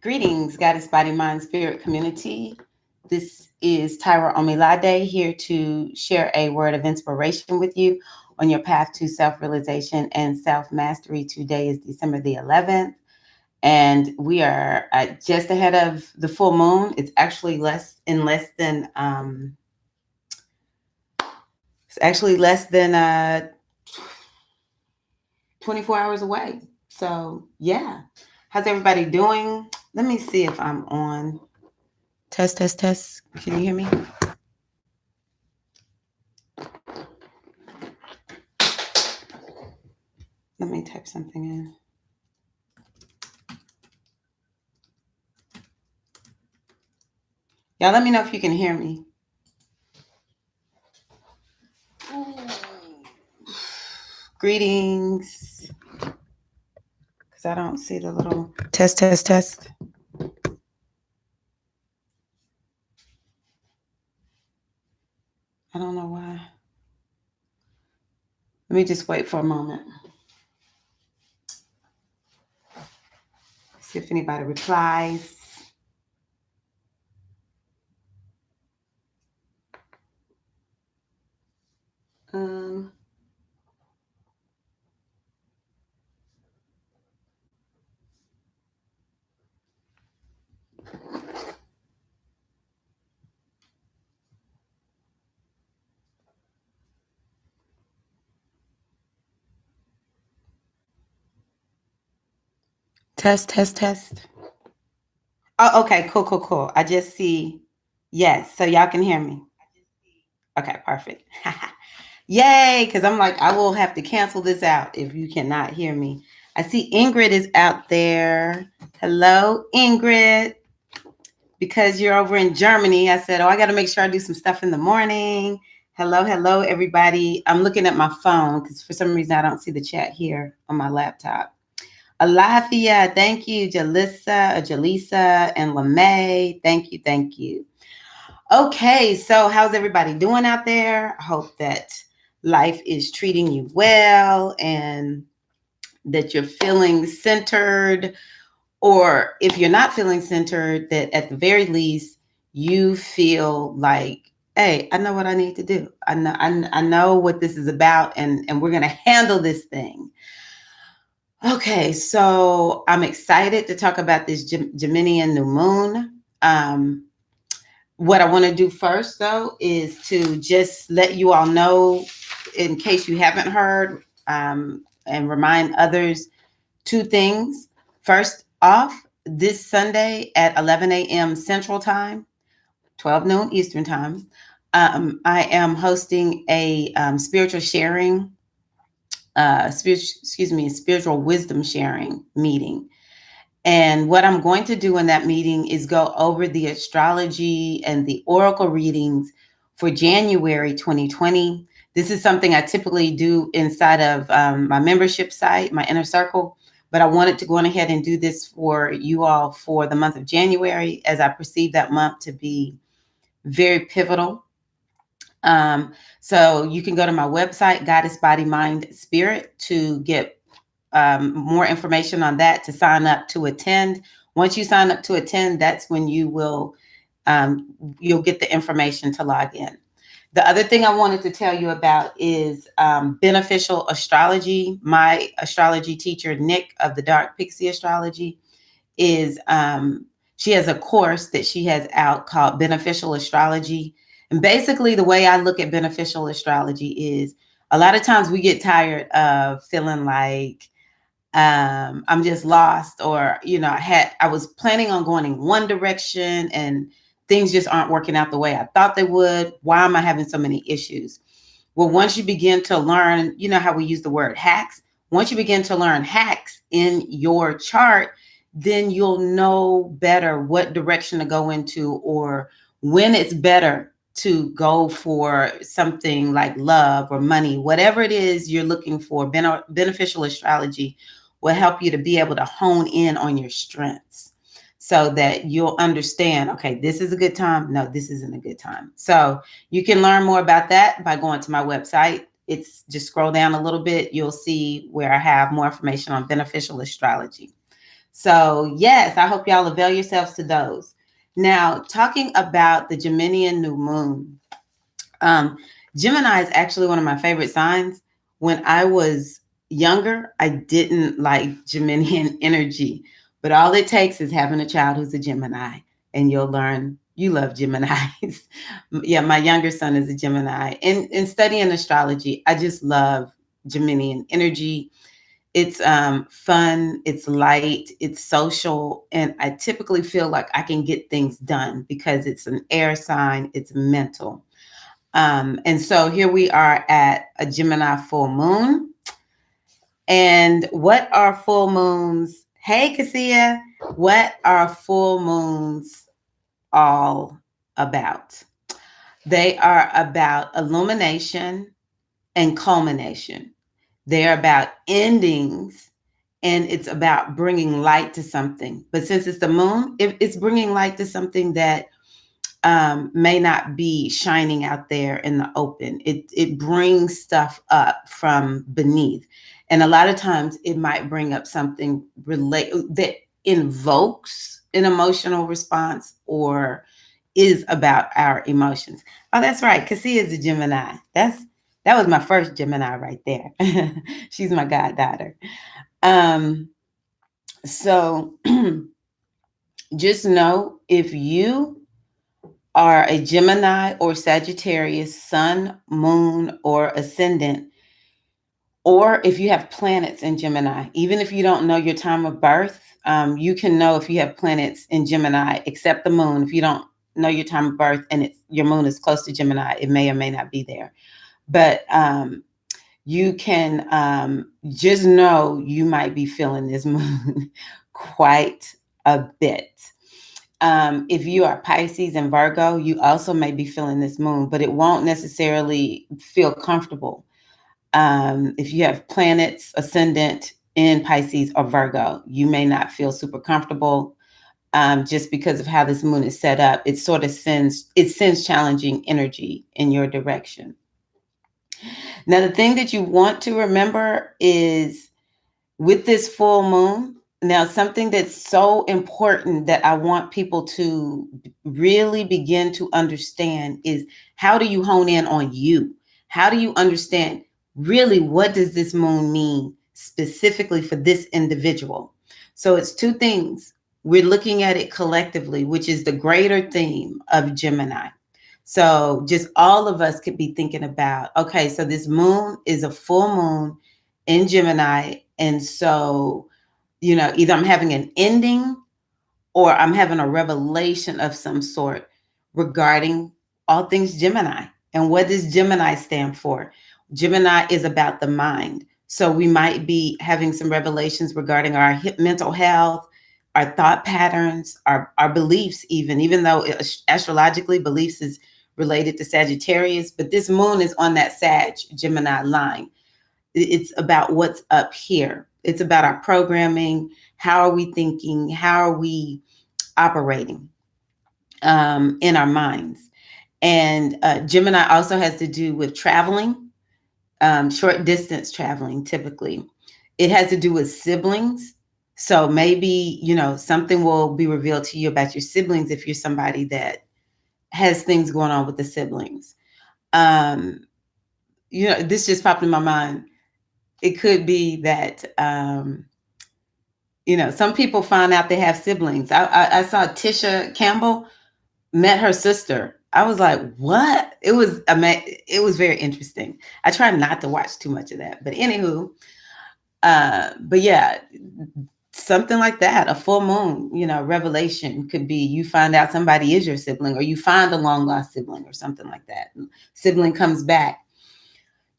Greetings, Goddess Body, Mind, Spirit community. This is Tyra Omilade here to share a word of inspiration with you on your path to self realization and self mastery. Today is December the 11th, and we are just ahead of the full moon. It's actually less than 24 hours away. So, yeah. How's everybody doing? Let me see if I'm on. Test, test, test. Can you hear me? Let me type something in. Y'all let me know if you can hear me. Greetings. Because I don't see the little test, test, test. I don't know why. Let me just wait for a moment. See if anybody replies. Test, test, test. Oh, okay, cool. I just see yes, so y'all can hear me. Okay, perfect. Yay, because I'm like, I will have to cancel this out if you cannot hear me. I see Ingrid is out there. Hello, Ingrid. Because you're over in Germany, I said, oh, I got to make sure I do some stuff in the morning. Hello, everybody. I'm looking at my phone because for some reason I don't see the chat here on my laptop. Alafia, thank you. Jalisa, and LeMay, thank you. Okay, so how's everybody doing out there? I hope that life is treating you well and that you're feeling centered, or if you're not feeling centered, that at the very least you feel like, hey, I know what I need to do. I know what this is about, and we're going to handle this thing. Okay, so I'm excited to talk about this Gemini and new moon. What I want to do first, though, is to just let you all know, in case you haven't heard, and remind others, two things. First off, this Sunday at 11 a.m. Central Time, 12 noon Eastern Time, I am hosting a spiritual wisdom sharing meeting. And what I'm going to do in that meeting is go over the astrology and the oracle readings for January 2020. This is something I typically do inside of my membership site, my inner circle, but I wanted to go on ahead and do this for you all for the month of January, as I perceive that month to be very pivotal. So you can go to my website, Goddess Body, Mind, Spirit, to get more information on that, to sign up to attend. Once you sign up to attend, that's when you will you'll get the information to log in. The other thing I wanted to tell you about is beneficial astrology. My astrology teacher, Nick of the Dark Pixie Astrology, is she has a course that she has out called Beneficial Astrology. And basically the way I look at beneficial astrology is, a lot of times we get tired of feeling like I'm just lost, or I was planning on going in one direction and things just aren't working out the way I thought they would. Why am I having so many issues? Well, once you begin to learn, you know how we use the word hacks. Once you begin to learn hacks in your chart, then you'll know better what direction to go into, or when it's better to go for something like love or money. Whatever it is you're looking for, beneficial astrology will help you to be able to hone in on your strengths, so that you'll understand, okay, this is a good time. No, this isn't a good time. So you can learn more about that by going to my website. It's just scroll down a little bit. You'll see where I have more information on beneficial astrology. So, yes, I hope y'all avail yourselves to those. Now, talking about the Geminian new moon, um, Gemini is actually one of my favorite signs. When I was younger, I didn't like Geminian energy, but all it takes is having a child who's a Gemini, and you'll learn you love Geminis. Yeah, my younger son is a Gemini. And in studying astrology, I just love Geminian energy. It's fun, it's light, it's social, and I typically feel like I can get things done because it's an air sign, it's mental. And so here we are at a Gemini full moon. And what are full moons? Hey, Cassia, what are full moons all about? They are about illumination and culmination. They're about endings and it's about bringing light to something. But since it's the moon, it's bringing light to something that may not be shining out there in the open. It brings stuff up from beneath, and a lot of times it might bring up something that invokes an emotional response or is about our emotions. Oh, that's right. Cassie is a Gemini. That was my first Gemini right there. She's my goddaughter. Um, so just know if you are a Gemini or Sagittarius, sun, moon, or ascendant, or if you have planets in Gemini, even if you don't know your time of birth, you can know if you have planets in Gemini, except the moon. If you don't know your time of birth and your moon is close to Gemini, it may or may not be there. But you can just know you might be feeling this moon quite a bit. If you are Pisces and Virgo, you also may be feeling this moon, but it won't necessarily feel comfortable. If you have planets ascendant in Pisces or Virgo, you may not feel super comfortable just because of how this moon is set up. It sends challenging energy in your direction. Now, the thing that you want to remember is with this full moon, now something that's so important that I want people to really begin to understand is how do you hone in on you? How do you understand really what does this moon mean specifically for this individual? So it's two things. We're looking at it collectively, which is the greater theme of Gemini. So just all of us could be thinking about, okay, so this moon is a full moon in Gemini. And so, either I'm having an ending or I'm having a revelation of some sort regarding all things Gemini. And what does Gemini stand for? Gemini is about the mind. So we might be having some revelations regarding our mental health, our thought patterns, our beliefs, even though astrologically beliefs is related to Sagittarius, but this moon is on that Sag Gemini line. It's about what's up here. It's about our programming. How are we thinking? How are we operating in our minds? And Gemini also has to do with traveling, short distance traveling, typically. It has to do with siblings. So maybe, something will be revealed to you about your siblings if you're somebody that has things going on with the siblings. This just popped in my mind. It could be that, some people find out they have siblings. I saw Tisha Campbell met her sister. I was like, what? It was very interesting. I try not to watch too much of that, but anywho, but yeah, something like that, a full moon, revelation could be you find out somebody is your sibling or you find a long lost sibling or something like that. Sibling comes back.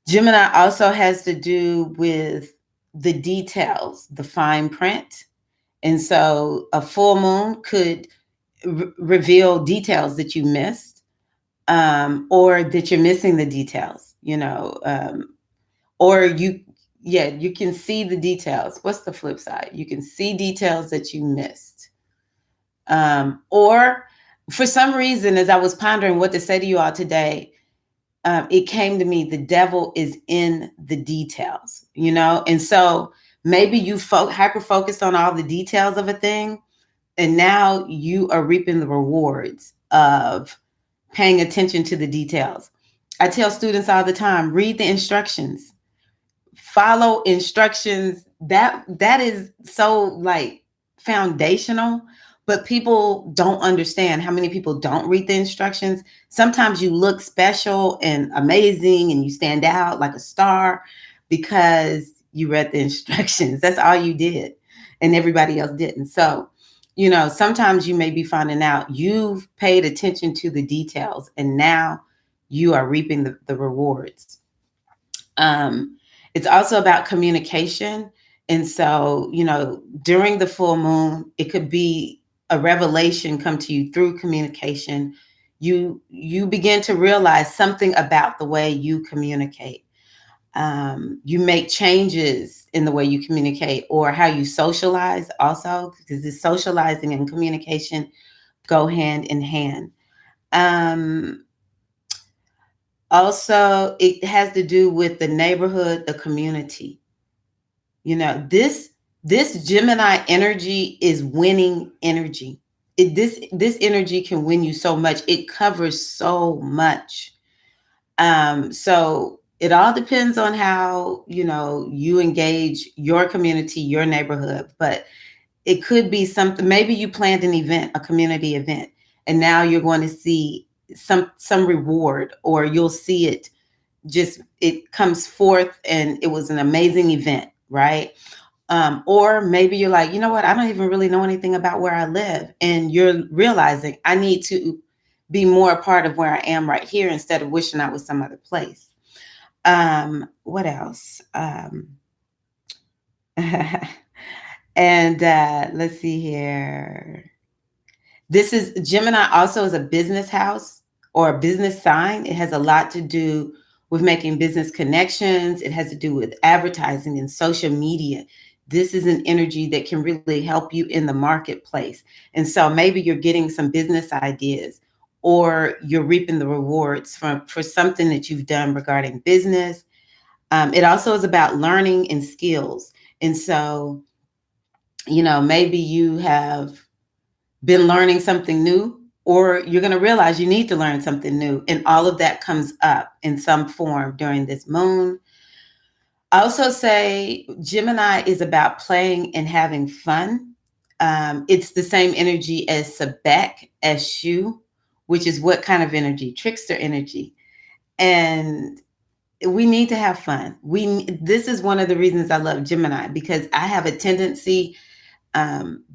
Gemini also has to do with the details, the fine print. And so a full moon could reveal details that you missed, or that you're missing the details, or you can see the details. What's the flip side? You can see details that you missed. Or for some reason, as I was pondering what to say to you all today, it came to me, the devil is in the details, and so Maybe you hyper focused on all the details of a thing, and now you are reaping the rewards of paying attention to the details. I tell students all the time, read the instructions, follow instructions. That is so like foundational, but people don't understand how many people don't read the instructions. Sometimes you look special and amazing and you stand out like a star because you read the instructions. That's all you did, and everybody else didn't. So sometimes you may be finding out you've paid attention to the details, and now you are reaping the rewards. um, it's also about communication. And so, during the full moon, it could be a revelation come to you through communication. You begin to realize something about the way you communicate. You make changes in the way you communicate or how you socialize also, because this socializing and communication go hand in hand. Um, Also, it has to do with the neighborhood, the community. This Gemini energy is winning energy. This energy can win you so much. It covers so much. So it all depends on how you engage your community, your neighborhood. But it could be something. Maybe you planned an event, a community event, and now you're going to see some reward, or you'll see it, just it comes forth and it was an amazing event, right? Or maybe you're like, you know what, I don't even really know anything about where I live, and you're realizing I need to be more a part of where I am right here instead of wishing I was some other place. What else? And let's see here. This is Gemini also is a business house or a business sign. It has a lot to do with making business connections. It has to do with advertising and social media. This is an energy that can really help you in the marketplace. And so maybe you're getting some business ideas, or you're reaping the rewards for something that you've done regarding business. It also is about learning and skills. And so, maybe you have been learning something new, or you're going to realize you need to learn something new. And all of that comes up in some form during this moon. I also say Gemini is about playing and having fun. It's the same energy as Sebek, as Shu, which is what kind of energy? Trickster energy. And we need to have fun. This is one of the reasons I love Gemini, because I have a tendency,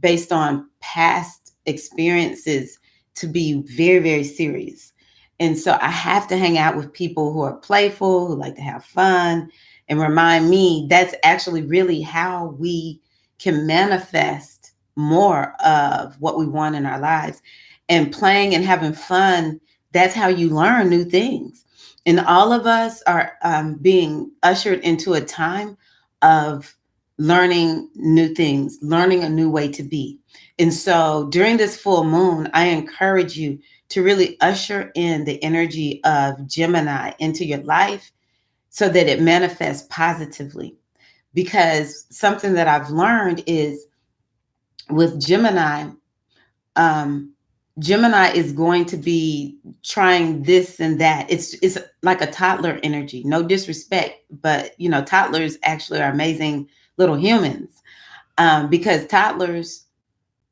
based on past experiences, to be very, very serious. And so I have to hang out with people who are playful, who like to have fun, and remind me that's actually really how we can manifest more of what we want in our lives. And playing and having fun, that's how you learn new things. And all of us are being ushered into a time of learning new things, learning a new way to be. And so during this full moon, I encourage you to really usher in the energy of Gemini into your life so that it manifests positively. Because something that I've learned is with Gemini, Gemini is going to be trying this and that. It's like a toddler energy. No disrespect, but toddlers actually are amazing little humans, because toddlers,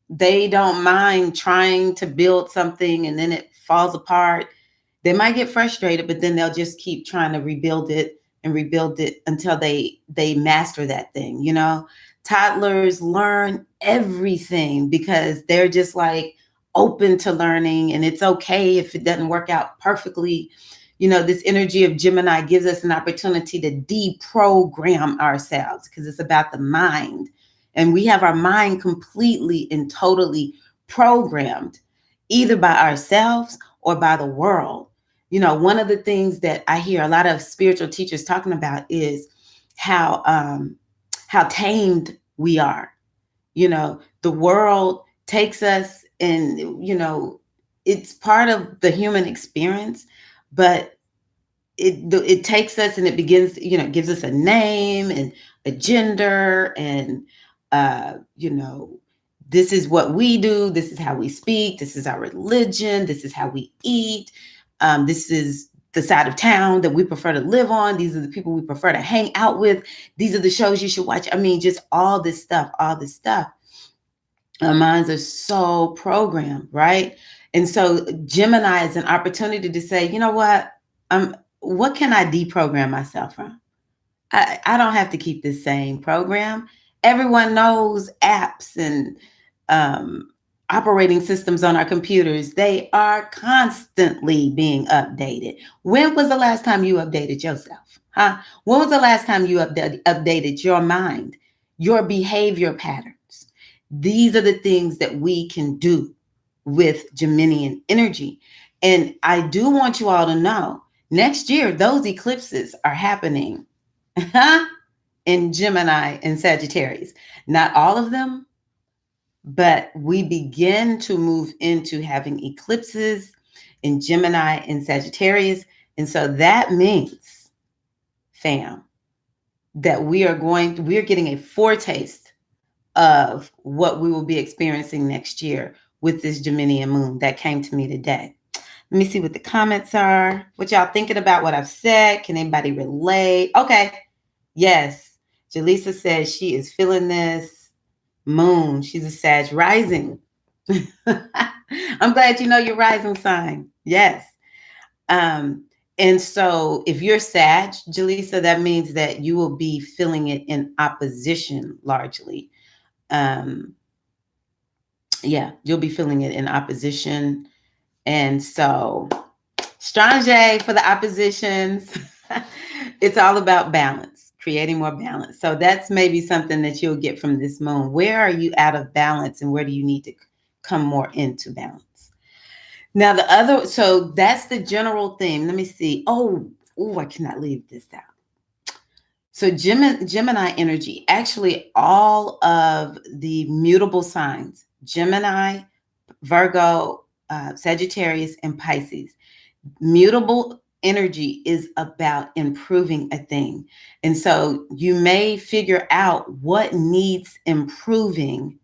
they don't mind trying to build something and then it falls apart. They might get frustrated, but then they'll just keep trying to rebuild it and rebuild it until they master that thing. Toddlers learn everything because they're just like open to learning, and it's okay if it doesn't work out perfectly. This energy of Gemini gives us an opportunity to deprogram ourselves, because it's about the mind. And we have our mind completely and totally programmed, either by ourselves or by the world. One of the things that I hear a lot of spiritual teachers talking about is how tamed we are. The world takes us, and it's part of the human experience, but it takes us and it begins, gives us a name and gender and, you know, this is what we do. This is how we speak. This is our religion. This is how we eat. This is the side of town that we prefer to live on. These are the people we prefer to hang out with. These are the shows you should watch. I mean, just all this stuff, all this stuff. Our minds are so programmed, right? And so Gemini is an opportunity to say, you know what? What can I deprogram myself from? I don't have to keep the same program. Everyone knows apps and um, operating systems on our computers. They are constantly being updated. When was the last time you updated yourself? Huh? When was the last time you updated your mind, your behavior patterns? These are the things that we can do with Geminian energy. And I do want you all to know next year, those eclipses are happening in Gemini and Sagittarius. Not all of them, but we begin to move into having eclipses in Gemini and Sagittarius. And so that means, fam, that we're getting a foretaste of what we will be experiencing next year with this Geminian moon that came to me today. Let me see what the comments are. What y'all thinking about what I've said? Can anybody relate? Okay. Yes. Jaleesa says she is feeling this moon. She's a Sag rising. I'm glad you know your rising sign. Yes. And so if you're Sag, Jaleesa, that means that you will be feeling it in opposition largely. Yeah, you'll be feeling it in opposition. And so Strange for the oppositions. It's all about balance, creating more balance. So that's maybe something that you'll get from this moon. Where are you out of balance and where do you need to come more into balance? Now so that's the general theme. Let me see. Oh, I cannot leave this out. So Gemini energy, actually all of the mutable signs, Gemini, Virgo, Sagittarius, and Pisces. Mutable energy is about improving a thing. And so you may figure out what needs improving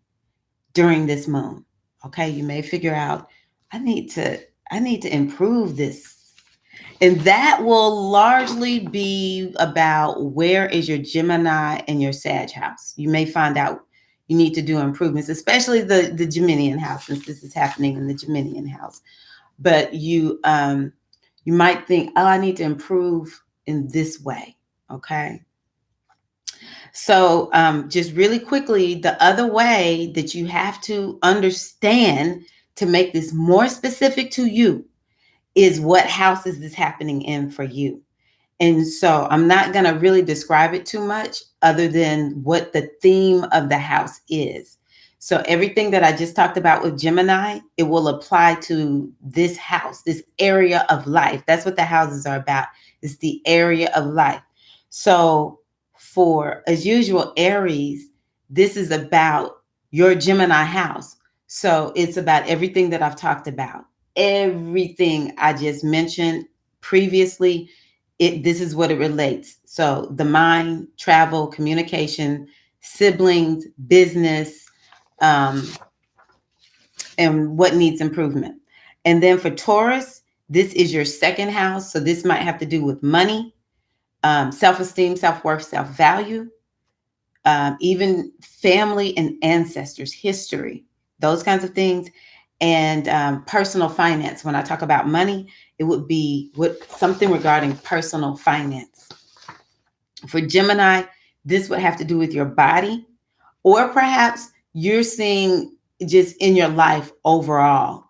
during this moon. Okay, you may figure out, I need to improve this. And that will largely be about where is your Gemini and your Sag house. You may find out you need to do improvements, especially the Geminian house, since this is happening in the Geminian house. But you might think, oh, I need to improve in this way. Okay. So just really quickly, the other way that you have to understand to make this more specific to you is what house is this happening in for you. And so I'm not going to really describe it too much other than what the theme of the house is. So everything that I just talked about with Gemini, it will apply to this house, this area of life. That's what the houses are about. It's the area of life. So for, as usual, Aries, this is about your Gemini house. So it's about everything that I've talked about. Everything I just mentioned previously, this is what it relates. So the mind, travel, communication, siblings, business, and what needs improvement. And then for Taurus, this is your second house. So this might have to do with money, self-esteem, self-worth, self-value, even family and ancestors, history, those kinds of things. And personal finance. When I talk about money, it would be something regarding personal finance. For Gemini, this would have to do with your body, or perhaps you're seeing just in your life overall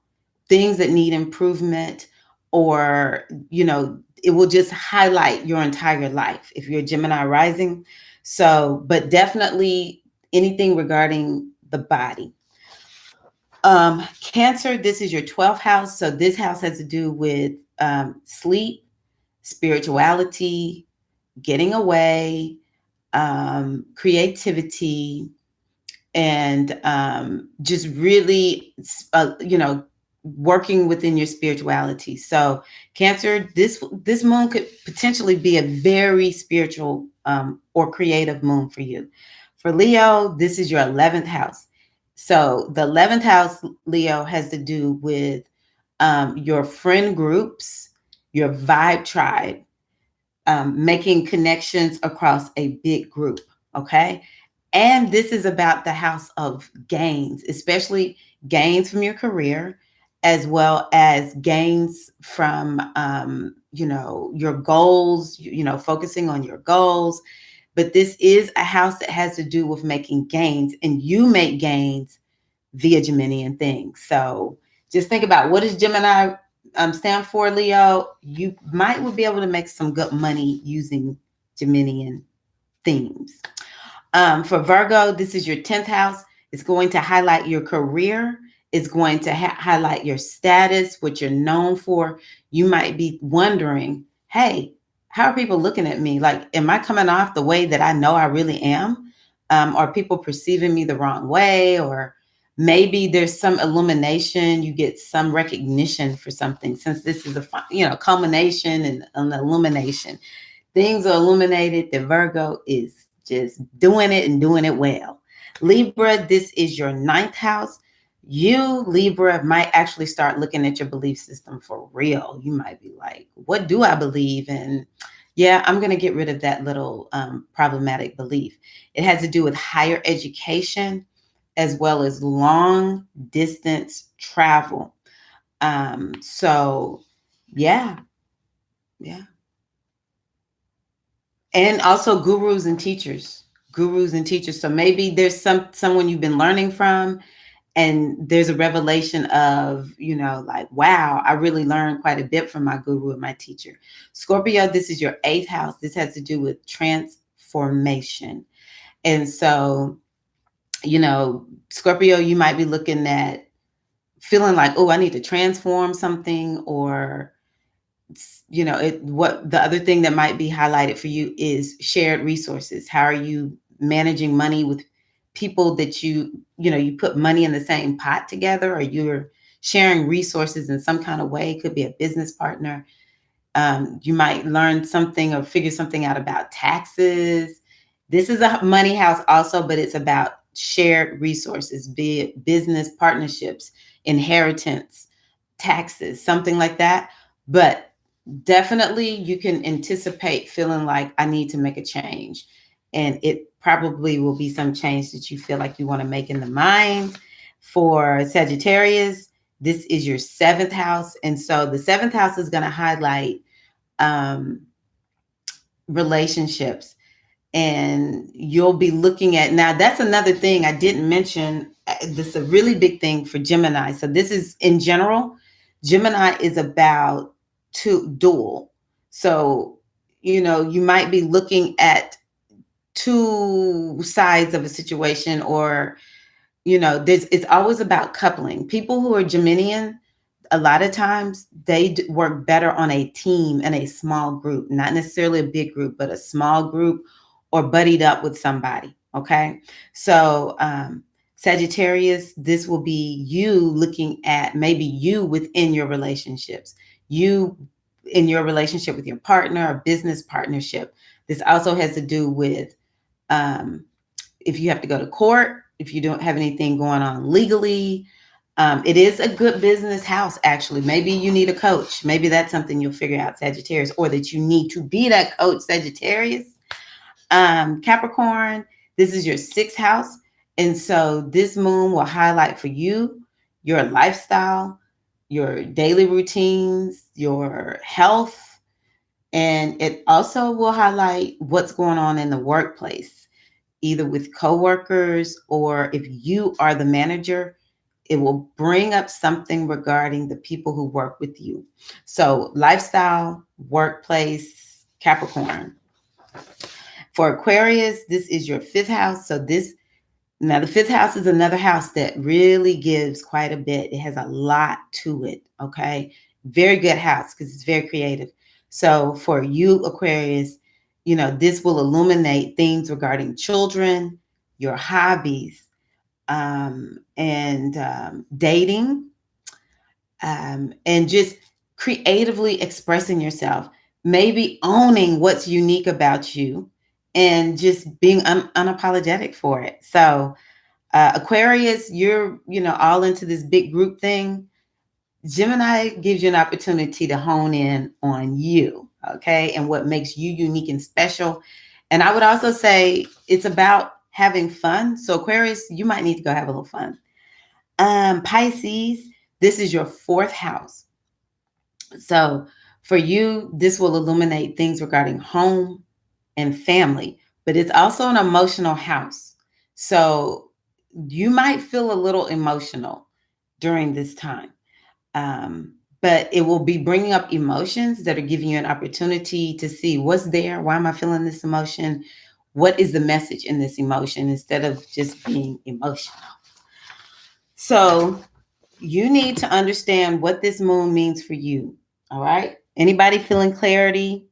things that need improvement, or, it will just highlight your entire life if you're Gemini rising. So, but definitely anything regarding the body. Cancer, this is your 12th house. So this house has to do with sleep, spirituality, getting away, creativity, and just really, working within your spirituality. So Cancer, this moon could potentially be a very spiritual or creative moon for you. For Leo, this is your 11th house. So the 11th house, Leo, has to do with your friend groups, your vibe tribe, making connections across a big group. Okay. And this is about the house of gains, especially gains from your career, as well as gains from, your goals, focusing on your goals. But this is a house that has to do with making gains, and you make gains via Geminian things. So just think about, what does Gemini stand for, Leo? You might will be able to make some good money using Geminian themes. For Virgo, this is your 10th house. It's going to highlight your career. It's going to highlight your status, what you're known for. You might be wondering, hey, how are people looking at me? Like, am I coming off the way that I know I really am? Are people perceiving me the wrong way? Or maybe there's some illumination. You get some recognition for something, since this is a culmination and an illumination. Things are illuminated. The Virgo is just doing it and doing it well. Libra, this is your 9th house. You, Libra, might actually start looking at your belief system for real. You might be like, what do I believe in? Yeah, I'm going to get rid of that little problematic belief. It has to do with higher education as well as long distance travel. So, yeah, yeah. And also gurus and teachers. So maybe there's someone you've been learning from, and there's a revelation of, like, wow, I really learned quite a bit from my guru and my teacher. Scorpio, this is your 8th house. This has to do with transformation. And so, Scorpio, you might be looking at feeling like, oh, I need to transform something, or what the other thing that might be highlighted for you is shared resources. How are you managing money with people that you put money in the same pot together, or you're sharing resources in some kind of way? It could be a business partner. You might learn something or figure something out about taxes. This is a money house also, but it's about shared resources, be it business partnerships, inheritance, taxes, something like that. But definitely you can anticipate feeling like, I need to make a change. And it probably will be some change that you feel like you want to make in the mind. For Sagittarius, this is your 7th house. And so the 7th house is going to highlight relationships. And you'll be looking at, now that's another thing I didn't mention. This is a really big thing for Gemini. So this is in general. Gemini is about dual. So, you might be looking at two sides of a situation, or, it's always about coupling. People who are Geminian, a lot of times they work better on a team and a small group, not necessarily a big group, but a small group, or buddied up with somebody. Okay. So, Sagittarius, this will be you looking at maybe you within your relationships, you in your relationship with your partner, or business partnership. This also has to do with, if you have to go to court, if you don't have anything going on legally. It is a good business house, actually. Maybe you need a coach. Maybe that's something you'll figure out, Sagittarius, or that you need to be that coach, Sagittarius. Capricorn, this is your 6th house. And so this moon will highlight for you your lifestyle, your daily routines, your health. And it also will highlight what's going on in the workplace, either with coworkers, or if you are the manager, it will bring up something regarding the people who work with you. So lifestyle, workplace, Capricorn. For Aquarius, this is your 5th house. So now the 5th house is another house that really gives quite a bit. It has a lot to it. Okay. Very good house because it's very creative. So for you, Aquarius, this will illuminate things regarding children, your hobbies, and dating, and just creatively expressing yourself, maybe owning what's unique about you, and just being unapologetic for it. So, Aquarius, you're, all into this big group thing. Gemini gives you an opportunity to hone in on you, okay, and what makes you unique and special. And I would also say it's about having fun. So, Aquarius, you might need to go have a little fun. Pisces, this is your fourth house. So, for you, this will illuminate things regarding home and family, but it's also an emotional house. So, you might feel a little emotional during this time. But it will be bringing up emotions that are giving you an opportunity to see what's there. Why am I feeling this emotion? What is the message in this emotion instead of just being emotional? So you need to understand what this moon means for you. All right. Anybody feeling clarity?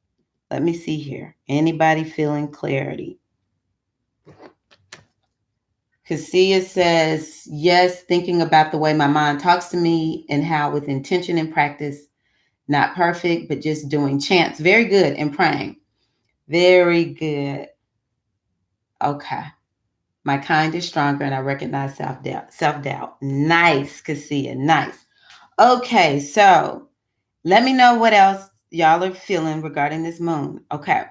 Let me see here. Anybody feeling clarity? Cassia says, yes, thinking about the way my mind talks to me and how with intention and practice, not perfect, but just doing chants. Very good. And praying. Very good. Okay. My kind is stronger and I recognize self-doubt. Self-doubt. Nice, Cassia. Nice. Okay, so let me know what else y'all are feeling regarding this moon. Okay.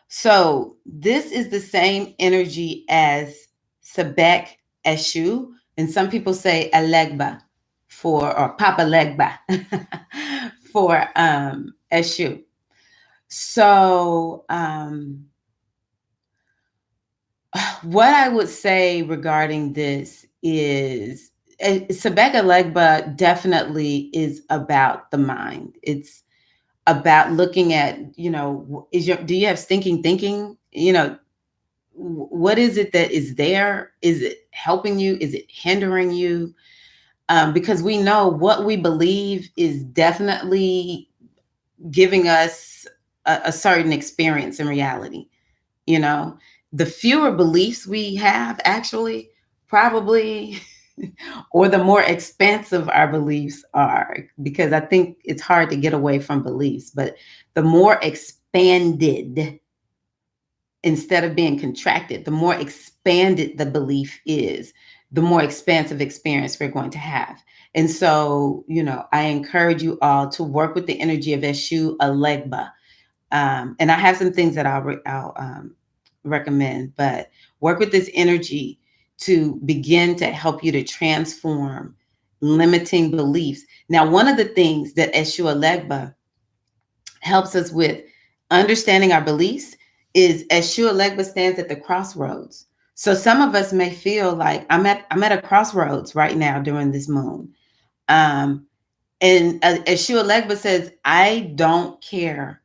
So this is the same energy as Sebek Eshu. And some people say Alegba or Papa Legba for Eshu. So what I would say regarding this is Sebeka Legba definitely is about the mind. It's about looking at, do you have stinking thinking? What is it that is there? Is it helping you? Is it hindering you? Because we know what we believe is definitely giving us a certain experience in reality. You know, the fewer beliefs we have, actually, probably, or the more expansive our beliefs are, because I think it's hard to get away from beliefs, but the more expanded, instead of being contracted, the more expanded the belief is, the more expansive experience we're going to have. And so, I encourage you all to work with the energy of Eshu Alegba. And I have some things that I'll recommend, but work with this energy to begin to help you to transform limiting beliefs. Now, one of the things that Eshu Alegba helps us with understanding our beliefs is Eshu Alegba stands at the crossroads. So some of us may feel like I'm at a crossroads right now during this moon. And Eshu Alegba says, I don't care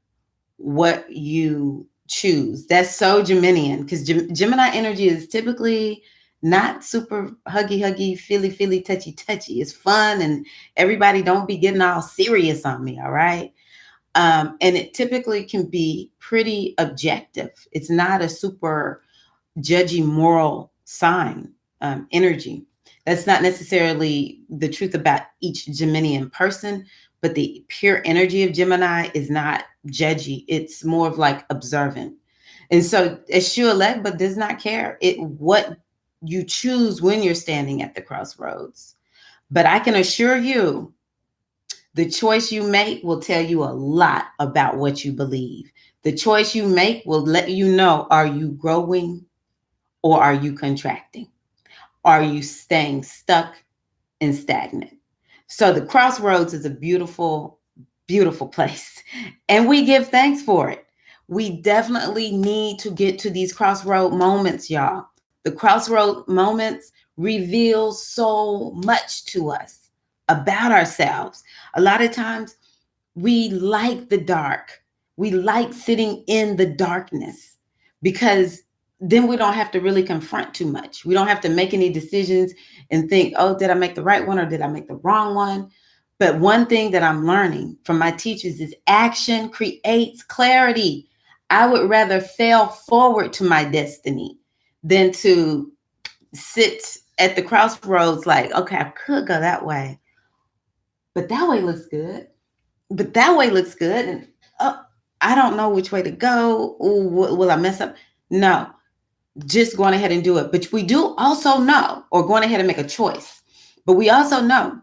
what you choose. That's so Geminian, because Gemini energy is typically not super huggy, feely, touchy. It's fun, and everybody don't be getting all serious on me, all right? And it typically can be pretty objective. It's not a super judgy moral sign energy. That's not necessarily the truth about each Geminian person, but the pure energy of Gemini is not judgy. It's more of like observant. And so Eshu Alegba does not care what you choose when you're standing at the crossroads. But I can assure you, the choice you make will tell you a lot about what you believe. The choice you make will let you know, are you growing or are you contracting? Are you staying stuck and stagnant? So the crossroads is a beautiful, beautiful place. And we give thanks for it. We definitely need to get to these crossroad moments, y'all. The crossroad moments reveal so much to us about ourselves. A lot of times we like the dark. We like sitting in the darkness because then we don't have to really confront too much. We don't have to make any decisions and think, oh, did I make the right one or did I make the wrong one? But one thing that I'm learning from my teachers is action creates clarity. I would rather fail forward to my destiny than to sit at the crossroads like, okay, I could go that way, but that way looks good. But that way looks good. And I don't know which way to go. Ooh, will I mess up? No, just going ahead and do it. But we do also know, or going ahead and make a choice. But we also know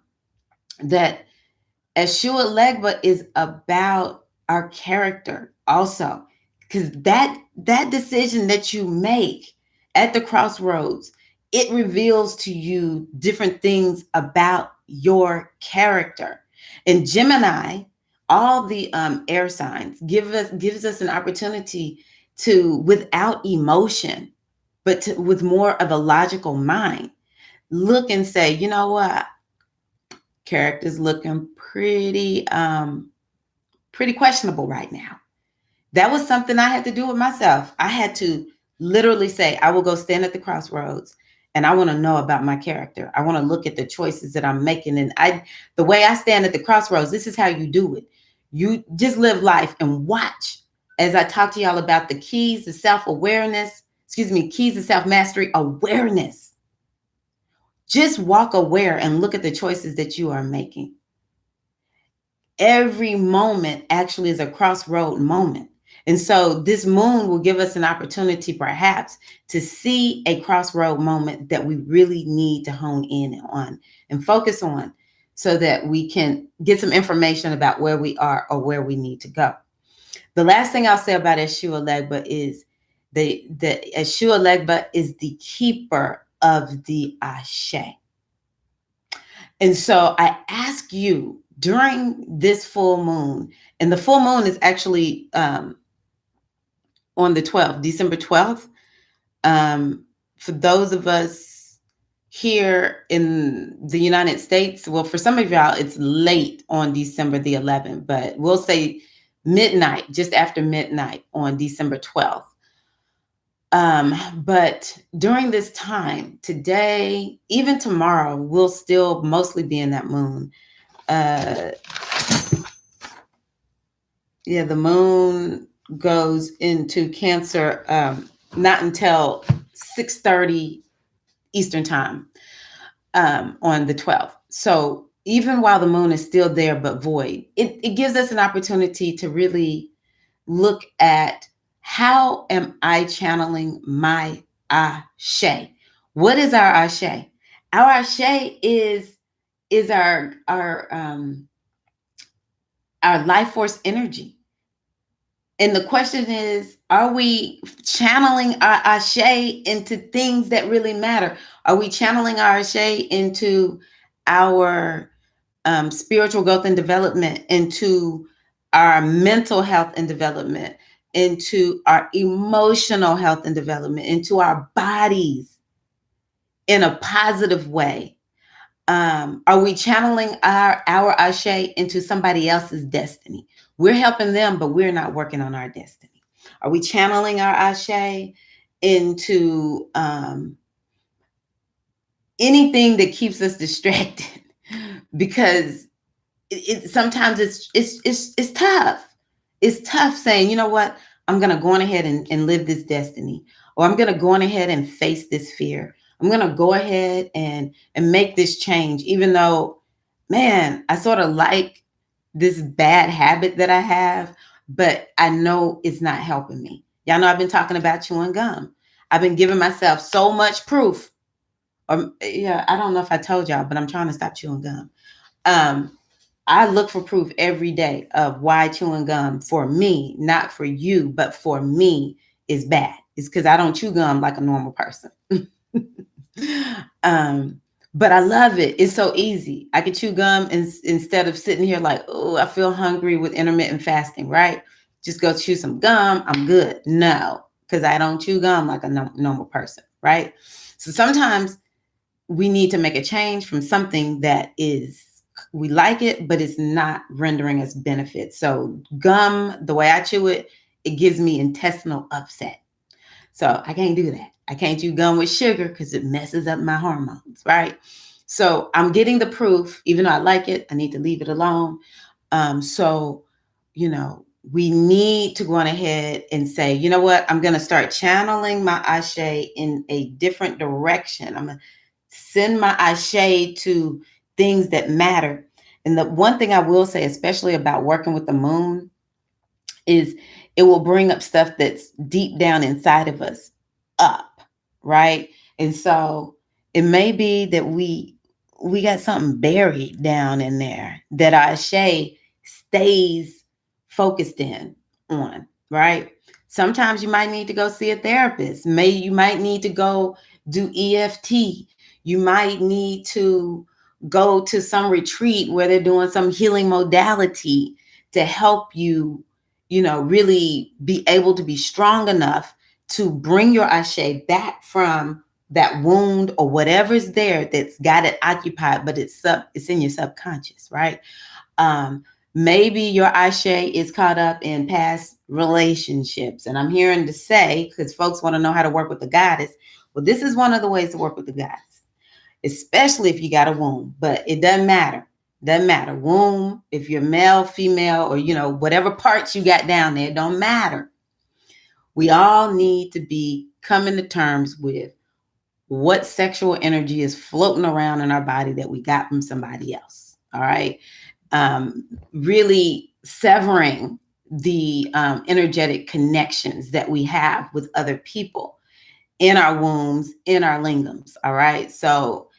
that Eshua Legba is about our character also, because that decision that you make at the crossroads, it reveals to you different things about your character. And Gemini, all the air signs gives us an opportunity to, without emotion, but with more of a logical mind, look and say, you know what, character's looking pretty questionable right now. That was something I had to do with myself. I had to literally say, I will go stand at the crossroads and I want to know about my character. I want to look at the choices that I'm making. And the way I stand at the crossroads, this is how you do it. You just live life and watch as I talk to y'all about the keys to self-awareness, keys to self-mastery, awareness. Just walk aware and look at the choices that you are making. Every moment actually is a crossroad moment. And so this moon will give us an opportunity perhaps to see a crossroad moment that we really need to hone in on and focus on, so that we can get some information about where we are or where we need to go. The last thing I'll say about Eshua Legba is the Eshua Legba is the keeper of the Ashe. And so I ask you, during this full moon, and the full moon is actually on the 12th, December 12th. For those of us here in the United States, well, for some of y'all, it's late on December the 11th, but we'll say midnight, just after midnight on December 12th. But during this time, today, even tomorrow, we'll still mostly be in that moon. The moon goes into Cancer not until 6:30 Eastern time on the 12th. So even while the moon is still there but void, it gives us an opportunity to really look at, how am I channeling my Ashe? What is our Ashe? Our Ashe is our life force energy. And the question is, are we channeling our Ashe into things that really matter? Are we channeling our Ashe into our spiritual growth and development, into our mental health and development, into our emotional health and development, into our bodies in a positive way? Are we channeling our Ashe into somebody else's destiny? We're helping them, but we're not working on our destiny. Are we channeling our Ashe into anything that keeps us distracted? Because sometimes it's tough. It's tough saying, you know what, I'm going to go on ahead and live this destiny, or I'm going to go on ahead and face this fear. I'm going to go ahead and make this change, even though, man, I sort of like this bad habit that I have, but I know it's not helping me. Y'all know I've been talking about chewing gum. I've been giving myself so much proof. I don't know if I told y'all, but I'm trying to stop chewing gum. I look for proof every day of why chewing gum, for me, not for you, but for me, is bad. It's because I don't chew gum like a normal person. But I love it. It's so easy. I can chew gum instead of sitting here like, oh, I feel hungry with intermittent fasting, right? Just go chew some gum. I'm good. No, because I don't chew gum like a normal person, right? So sometimes we need to make a change from something that is, we like it, but it's not rendering us benefits. So gum, the way I chew it, it gives me intestinal upset. So I can't do that. I can't chew gum with sugar because it messes up my hormones, right? So I'm getting the proof. Even though I like it, I need to leave it alone. So, we need to go on ahead and say, you know what? I'm going to start channeling my Ashe in a different direction. I'm going to send my Ashe to things that matter. And the one thing I will say, especially about working with the moon, is it will bring up stuff that's deep down inside of us up, right? And so it may be that we got something buried down in there that our Shay stays focused in on, right? Sometimes you might need to go see a therapist. You might need to go do EFT. You might need to go to some retreat where they're doing some healing modality to help you, really be able to be strong enough to bring your Ashe back from that wound or whatever's there that's got it occupied, but it's in your subconscious, right? Maybe your Ashe is caught up in past relationships. And I'm hearing to say, because folks want to know how to work with the goddess, well, this is one of the ways to work with the goddess, especially if you got a womb. But it doesn't matter. Doesn't matter. Womb, if you're male, female, or whatever parts you got down there, don't matter. We all need to be coming to terms with what sexual energy is floating around in our body that we got from somebody else. All right. Really severing the energetic connections that we have with other people in our wombs, in our lingams. All right. So,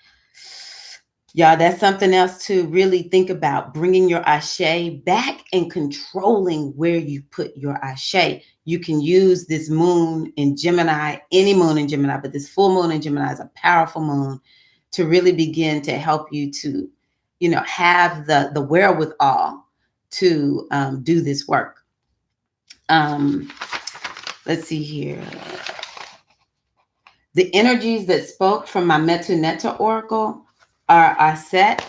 y'all, that's something else to really think about, bringing your Ashe back and controlling where you put your Ashe. You can use this moon in Gemini, any moon in Gemini, but this full moon in Gemini is a powerful moon to really begin to help you to, have the wherewithal to do this work. Let's see here. The energies that spoke from my Metu Netta oracle are Aset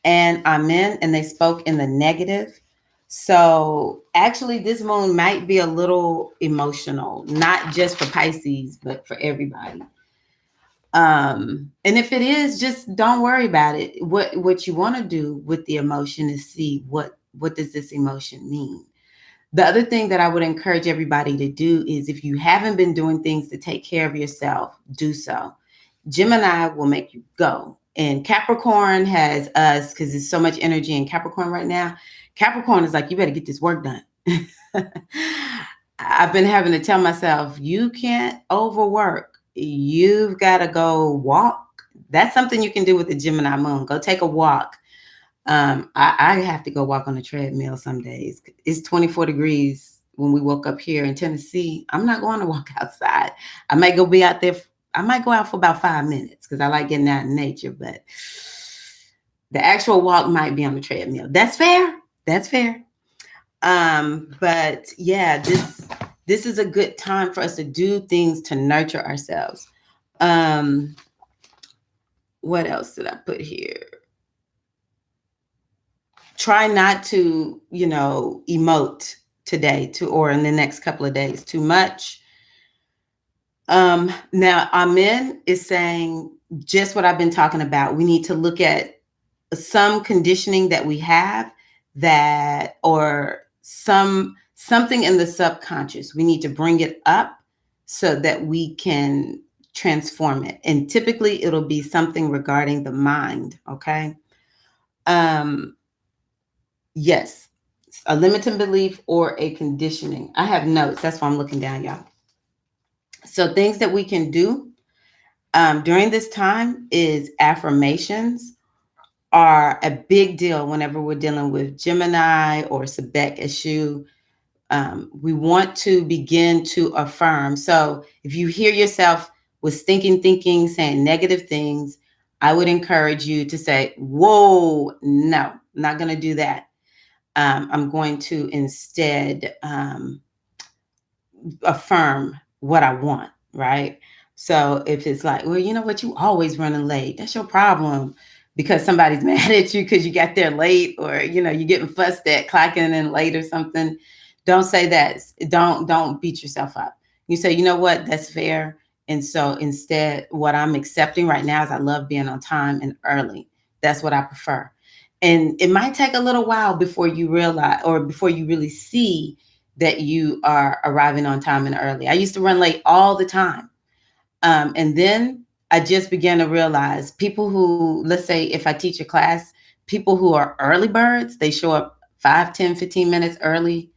and Amen, and they spoke in the negative. So actually, this moon might be a little emotional, not just for Pisces, but for everybody. And if it is, just don't worry about it. What you want to do with the emotion is see what does this emotion mean. The other thing that I would encourage everybody to do is, if you haven't been doing things to take care of yourself, do so. Gemini will make you go. And Capricorn has us, because there's so much energy in Capricorn right now. Capricorn is like, you better get this work done. I've been having to tell myself, you can't overwork. You've got to go walk. That's something you can do with the Gemini moon. Go take a walk. I have to go walk on a treadmill some days. It's 24 degrees when we woke up here in Tennessee. I'm not going to walk outside. I might go be out there. I might go out for about 5 minutes because I like getting out in nature, but the actual walk might be on the treadmill. That's fair. That's fair. But yeah, this is a good time for us to do things to nurture ourselves. What else did I put here? Try not to, emote today or in the next couple of days too much. Now Amen is saying just what I've been talking about. We need to look at some conditioning that we have or something in the subconscious. We need to bring it up so that we can transform it. And typically it'll be something regarding the mind. Okay. Yes, a limiting belief or a conditioning. I have notes. That's why I'm looking down, y'all. So things that we can do during this time is affirmations are a big deal whenever we're dealing with Gemini or Sebek Eshu. We want to begin to affirm. So if you hear yourself with stinking thinking, saying negative things, I would encourage you to say, whoa, no, I'm not going to do that. I'm going to instead affirm what I want, right? So if it's like, well, you know what, you always running late. That's your problem because somebody's mad at you because you got there late, or, you're getting fussed at clocking in late or something. Don't say that. Don't beat yourself up. You say, you know what, that's fair. And so instead, what I'm accepting right now is I love being on time and early. That's what I prefer. And it might take a little while before you realize, or before you really see that you are arriving on time and early. I used to run late all the time. And then I just began to realize people who, let's say if I teach a class, people who are early birds, they show up 5, 10, 15 minutes early.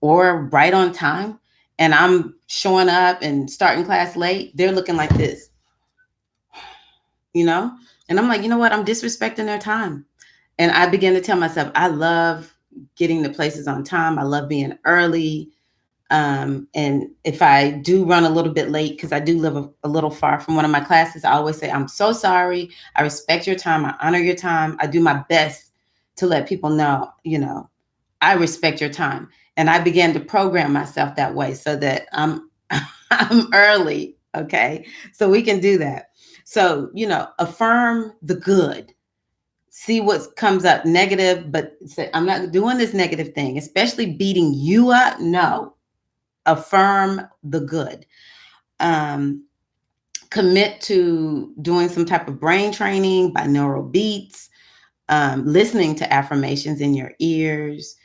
or right on time, and I'm showing up and starting class late, they're looking like this, you know? And I'm like, you know what? I'm disrespecting their time. And I began to tell myself, I love getting to places on time. I love being early. And if I do run a little bit late, because I do live a little far from one of my classes, I always say, I'm so sorry. I respect your time. I honor your time. I do my best to let people know, I respect your time. And I began to program myself that way so that I'm early. Okay. So we can do that. So, affirm the good, see what comes up negative, but say, I'm not doing this negative thing, especially beating you up. No, affirm the good. Um, Commit to doing some type of brain training, binaural beats, listening to affirmations in your ears,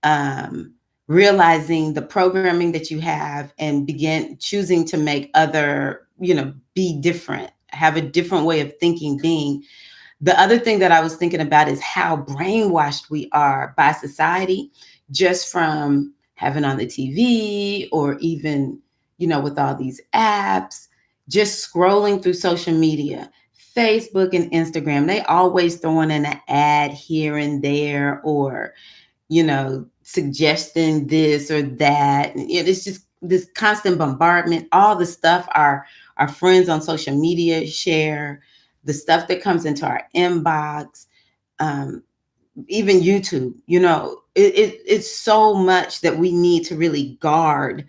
um, realizing the programming that you have, and begin choosing to make other, be different, have a different way of thinking, being. The other thing that I was thinking about is how brainwashed we are by society, just from having on the TV, or even, with all these apps, just scrolling through social media, Facebook and Instagram. They always throwing in an ad here and there, or, suggesting this or that. And it's just this constant bombardment, all the stuff our friends on social media share, the stuff that comes into our inbox, um, even YouTube. It's so much that we need to really guard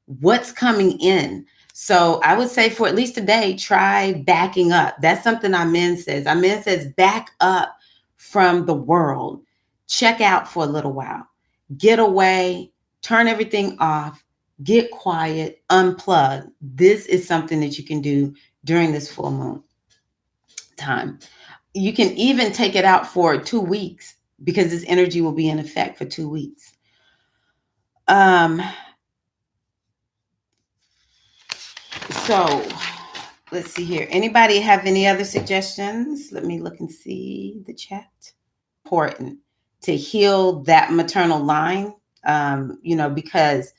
what's coming in. So I would say, for at least today, try backing up. That's something Amen says. Amen says, back up from the world. Check out for a little while. Get away, turn everything off, get quiet, unplug. This is something that you can do during this full moon time. You can even take it out for 2 weeks, because this energy will be in effect for 2 weeks. So let's see here. Anybody have any other suggestions? Let me look and see the chat. Important to heal that maternal line, because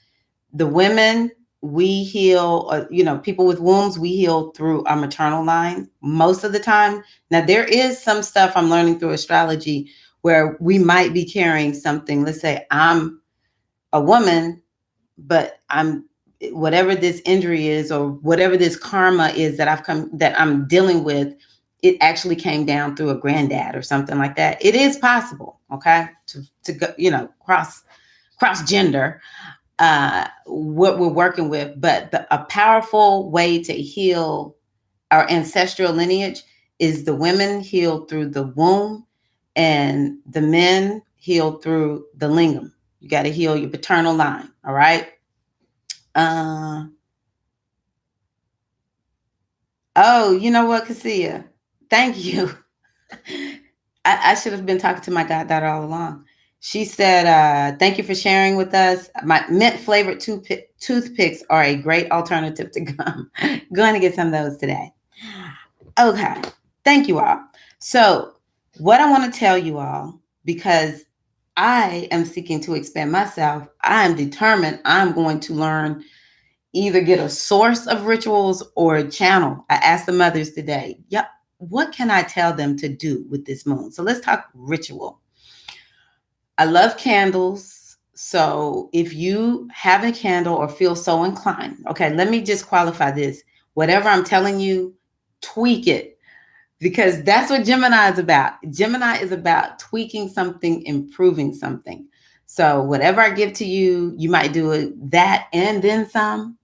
the women, we heal, people with wombs, we heal through our maternal line most of the time. Now, there is some stuff I'm learning through astrology where we might be carrying something. Let's say I'm a woman, but whatever this injury is, or whatever this karma is that I'm dealing with, it actually came down through a granddad or something like that. It is possible, okay, to go, cross gender, what we're working with. But a powerful way to heal our ancestral lineage is the women heal through the womb, and the men heal through the lingam. You got to heal your paternal line. All right. Oh, you know what, Cassia? Thank you. I should have been talking to my goddaughter all along. She said, thank you for sharing with us. My mint flavored toothpicks are a great alternative to gum. Going to get some of those today. Okay. Thank you all. So, what I want to tell you all, because I am seeking to expand myself, I am determined I'm going to learn, either get a source of rituals or a channel. I asked the mothers today, yep, what can I tell them to do with this moon? So let's talk ritual. I love candles. So if you have a candle or feel so inclined, okay, let me just qualify this. Whatever I'm telling you, tweak it, because that's what Gemini is about. Gemini is about tweaking something, improving something. So whatever I give to you, you might do it, that and then some.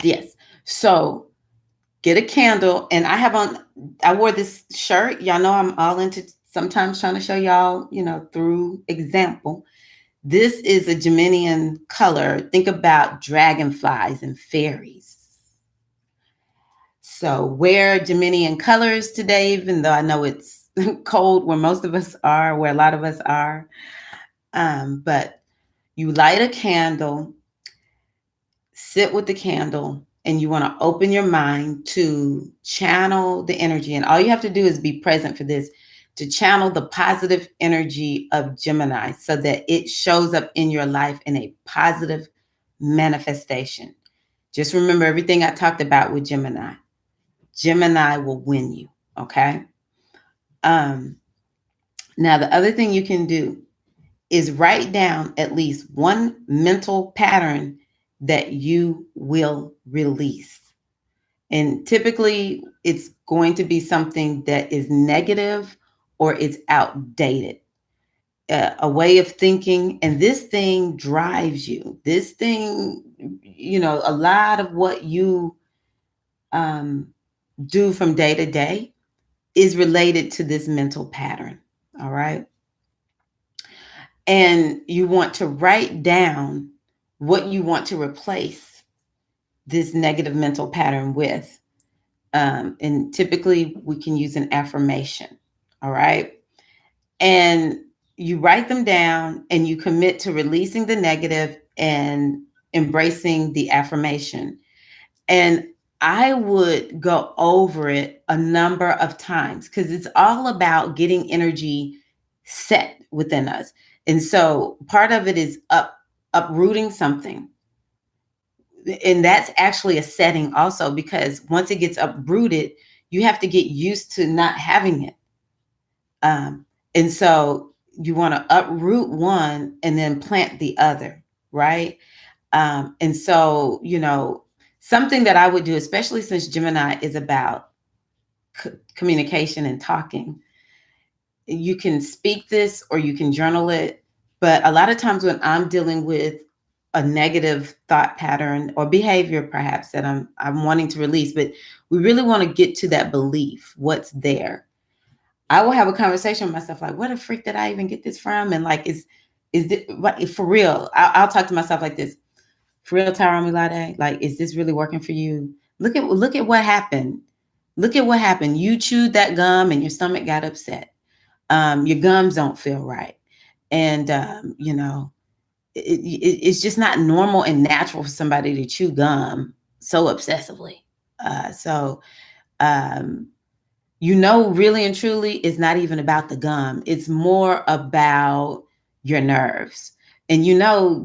Yes. So get a candle. And I wore this shirt. Y'all know I'm all into sometimes trying to show y'all, through example. This is a Geminian color. Think about dragonflies and fairies. So wear Geminian colors today, even though I know it's cold where most of us are, where a lot of us are. But you light a candle, sit with the candle, and you want to open your mind to channel the energy. And all you have to do is be present for this. to channel the positive energy of Gemini so that it shows up in your life in a positive manifestation. Just remember everything I talked about with Gemini. Gemini will win you. Okay. Um, Now, the other thing you can do is write down at least one mental pattern that you will release. And typically, it's going to be something that is negative or it's outdated, a way of thinking. And this thing drives you. This thing, a lot of what you um, do from day to day is related to this mental pattern. All right. And you want to write down what you want to replace this negative mental pattern with. And typically, we can use an affirmation. All right. And you write them down and you commit to releasing the negative and embracing the affirmation. And I would go over it a number of times because it's all about getting energy set within us. And so part of it is uprooting something. And that's actually a setting also, because once it gets uprooted, you have to get used to not having it. And so you want to uproot one and then plant the other, right? And so, something that I would do, especially since Gemini is about communication and talking, you can speak this or you can journal it. But a lot of times when I'm dealing with a negative thought pattern or behavior, perhaps that I'm wanting to release, but we really want to get to that belief, what's there. I will have a conversation with myself, like, where the freak did I even get this from? And like, is this, for real? I'll talk to myself like this. For real, Tyrone Milade, like, is this really working for you? Look at what happened. Look at what happened. You chewed that gum and your stomach got upset. Your gums don't feel right. And, it's just not normal and natural for somebody to chew gum so obsessively. So, um, really and truly, it's not even about the gum. It's more about your nerves. And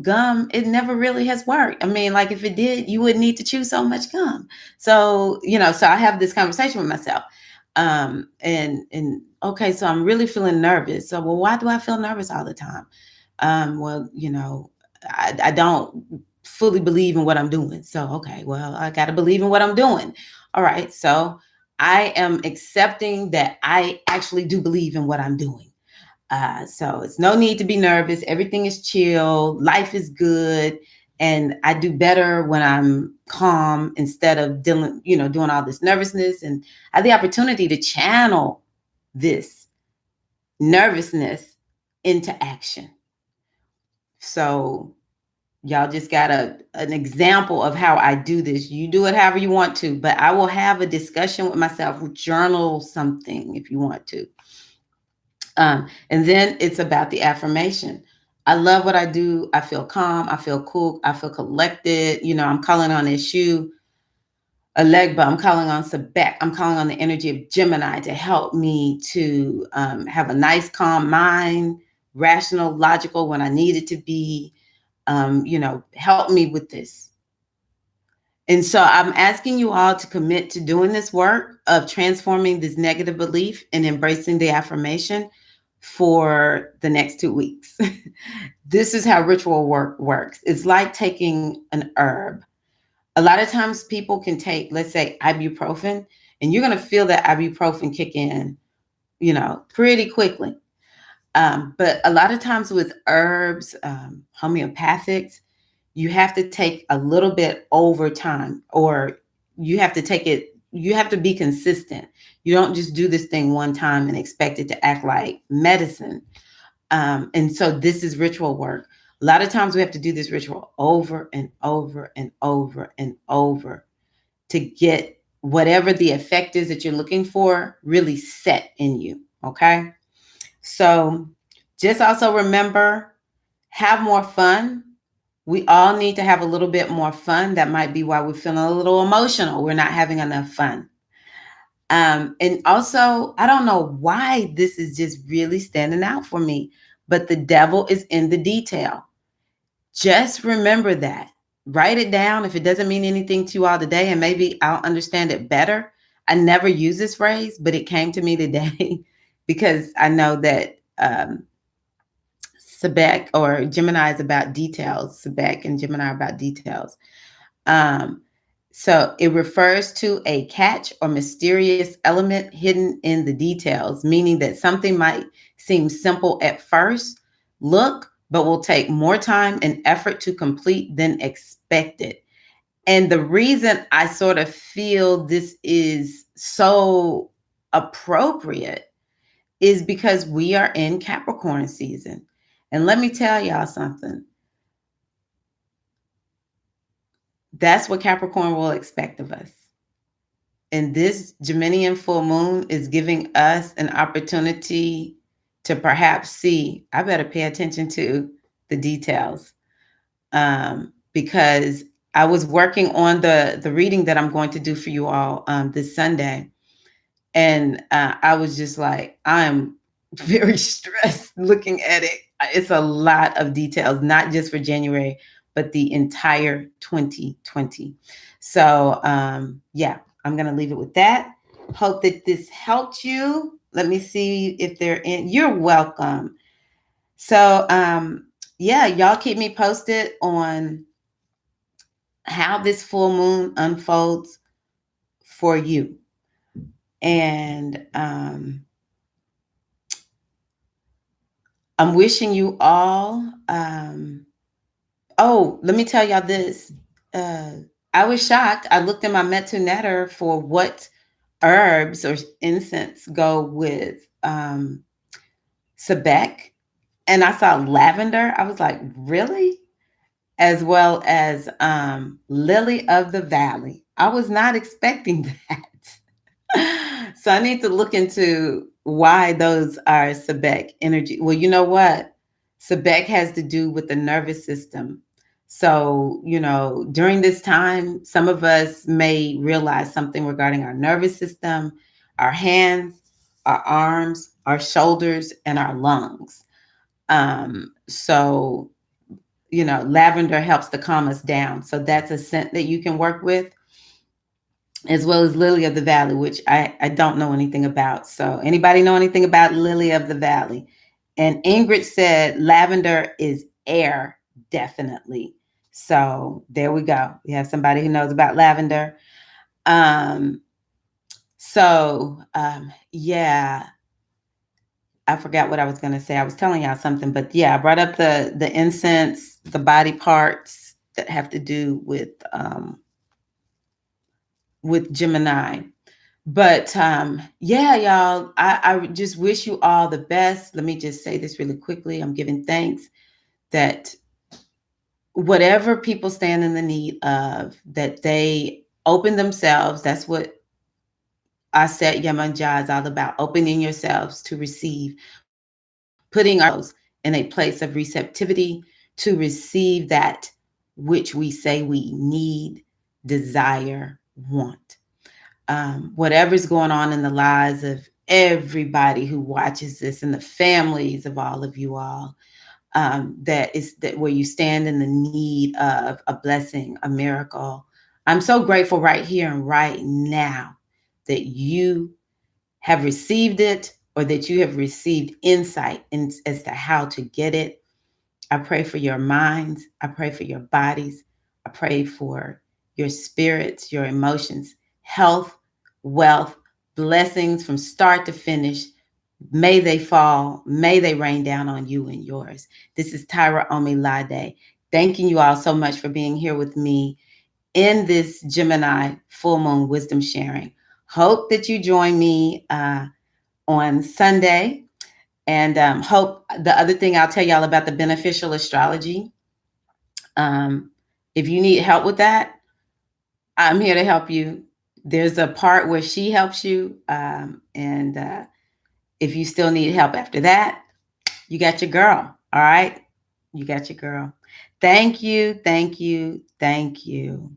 gum, it never really has worked. I mean, like if it did, you wouldn't need to chew so much gum. So, so I have this conversation with myself. And okay, so I'm really feeling nervous. So, well, why do I feel nervous all the time? Well, I don't fully believe in what I'm doing. So, okay, well, I got to believe in what I'm doing. All right. So I am accepting that I actually do believe in what I'm doing. So it's no need to be nervous. Everything is chill. Life is good. And I do better when I'm calm instead of doing all this nervousness. And I have the opportunity to channel this nervousness into action. So y'all just got an example of how I do this. You do it however you want to, but I will have a discussion with myself, journal something if you want to. And then it's about the affirmation. I love what I do. I feel calm. I feel cool. I feel collected. I'm calling on Eshu, Alegba. I'm calling on Sebek. I'm calling on the energy of Gemini to help me to have a nice, calm mind, rational, logical when I need it to be. Help me with this. And so I'm asking you all to commit to doing this work of transforming this negative belief and embracing the affirmation for the next 2 weeks. This is how ritual work works. It's like taking an herb. A lot of times people can take, let's say, ibuprofen, and you're going to feel that ibuprofen kick in, pretty quickly. But a lot of times with herbs, homeopathics, you have to take a little bit over time, or you have to be consistent. You don't just do this thing one time and expect it to act like medicine. And so this is ritual work. A lot of times we have to do this ritual over and over and over and over to get whatever the effect is that you're looking for really set in you. Okay. So just also remember, have more fun. We all need to have a little bit more fun. That might be why we're feeling a little emotional. We're not having enough fun. And also, I don't know why this is just really standing out for me, but the devil is in the detail. Just remember that. Write it down if it doesn't mean anything to you all today, and maybe I'll understand it better. I never use this phrase, but it came to me today because I know that Sebek or Gemini is about details. Sebek and Gemini are about details. Um, so it refers to a catch or mysterious element hidden in the details, meaning that something might seem simple at first look, but will take more time and effort to complete than expected. And the reason I sort of feel this is so appropriate is because we are in Capricorn season. And let me tell y'all something. That's what Capricorn will expect of us. And this Geminian full moon is giving us an opportunity to perhaps see, I better pay attention to the details. Because I was working on the reading that I'm going to do for you all this Sunday. And I was just like, I'm very stressed looking at it. It's a lot of details, not just for January, but the entire 2020. So, yeah, I'm going to leave it with that. Hope that this helped you. Let me see if they're in. You're welcome. So, yeah, y'all keep me posted on how this full moon unfolds for you. And I'm wishing you all. Oh, let me tell y'all this. Uh, I was shocked. I looked in my Metu Netter for what herbs or incense go with Sebek, and I saw lavender. I was like, really? As well as lily of the valley. I was not expecting that. So I need to look into why those are Sebek energy. Well, you know what? Sebek has to do with the nervous system. So, during this time, some of us may realize something regarding our nervous system, our hands, our arms, our shoulders, and our lungs. So, lavender helps to calm us down. So that's a scent that you can work with, as well as lily of the valley, which I don't know anything about. So anybody know anything about lily of the valley? And Ingrid said lavender is air, definitely. So there we go. We have somebody who knows about lavender. Um, yeah, I forgot what I was gonna say. I was telling y'all something, but yeah, I brought up the incense, the body parts that have to do with Gemini. But yeah, y'all, I just wish you all the best. Let me just say this really quickly. I'm giving thanks that whatever people stand in the need of, that they open themselves. That's what Aset Yemanja is all about, opening yourselves to receive, putting ourselves in a place of receptivity to receive that which we say we need, desire, want. Whatever's going on in the lives of everybody who watches this and the families of all of you all, that is that where you stand in the need of a blessing, a miracle. I'm so grateful right here and right now that you have received it, or that you have received insight as to how to get it. I pray for your minds. I pray for your bodies. I pray for your spirits, your emotions, health, wealth, blessings from start to finish. May they fall. May they rain down on you and yours. This is Tyra Omilade. Thanking you all so much for being here with me in this Gemini full moon wisdom sharing. Hope that you join me on Sunday. And hope the other thing I'll tell y'all about the beneficial astrology. Um, if you need help with that, I'm here to help you. There's a part where she helps you. And if you still need help after that, you got your girl. All right. You got your girl. Thank you. Thank you. Thank you.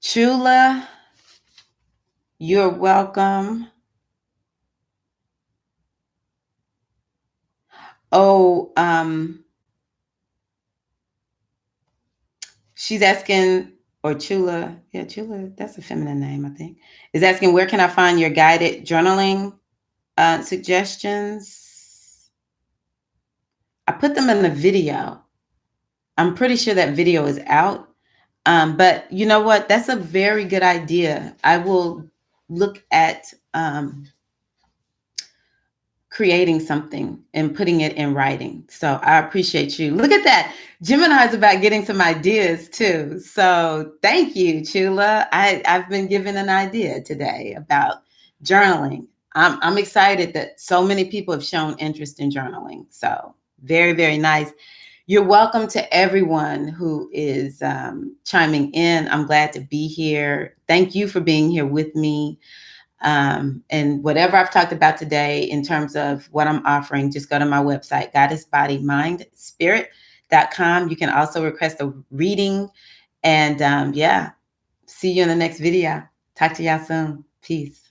Chula, You're welcome. Oh, she's asking, or Chula, yeah, Chula, that's a feminine name, I think, is asking, where can I find your guided journaling suggestions? I put them in the video. I'm pretty sure that video is out. But you know what? That's a very good idea. I will look at creating something and putting it in writing. So I appreciate you. Look at that. Gemini is about getting some ideas too. So thank you, Chula. I've been given an idea today about journaling. I'm excited that so many people have shown interest in journaling. So very, very nice. You're welcome to everyone who is chiming in. I'm glad to be here. Thank you for being here with me. And whatever I've talked about today in terms of what I'm offering, just go to my website, goddessbodymindspirit.com. You can also request a reading. And yeah, see you in the next video. Talk to y'all soon. Peace.